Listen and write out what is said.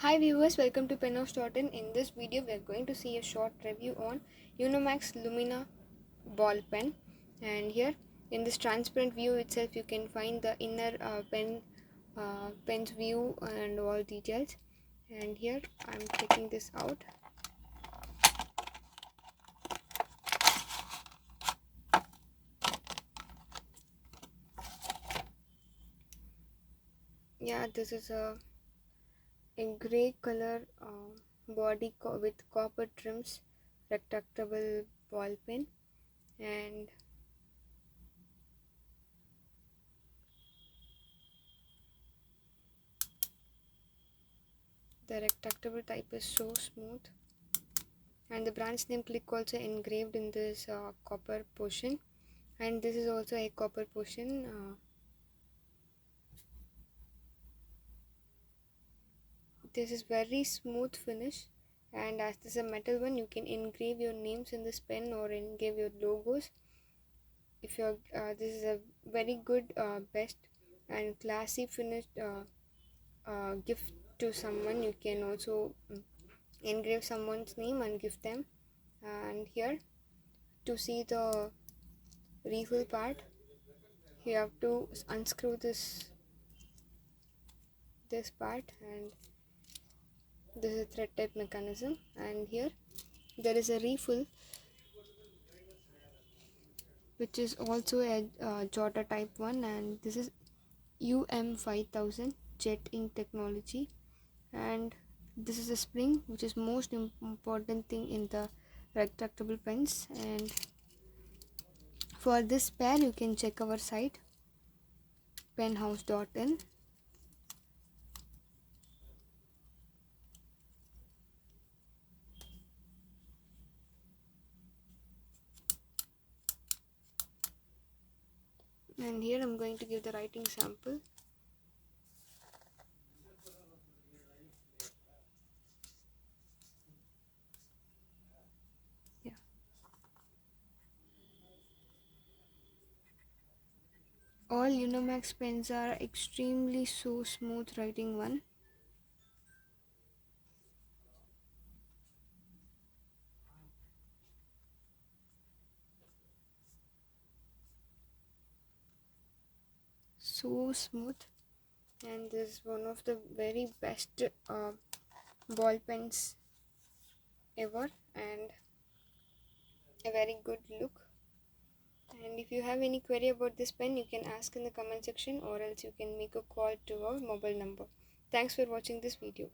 Hi viewers, welcome to penhouse.in. In this video, we are going to see a short review on Unomax Lumina Ball Pen. And here, in this transparent view itself, you can find the inner pen's view and all details. And here, I'm taking this out. Yeah, this is a grey color body with copper trims, retractable ball pen, and the retractable type is so smooth, and the brand's name click also engraved in this copper portion, and this is also a copper portion. This is very smooth finish, and as this is a metal one, you can engrave your names in this pen or engrave your logos. If you're this is a very good best and classy finished gift to someone. You can also engrave someone's name and give them. And here, to see the refill part, you have to unscrew this part, and this is a thread type mechanism. And here there is a refill which is also a jotter type one, and this is UM5000 jet ink technology. And this is a spring, which is most important thing in the retractable pens. And for this pair, you can check our site penhouse.in. And here I'm going to give the writing sample. Yeah. All Unomax pens are extremely so smooth writing one. So smooth, and this is one of the very best ball pens ever, and a very good look. And if you have any query about this pen, you can ask in the comment section, or else you can make a call to our mobile number. Thanks for watching this video.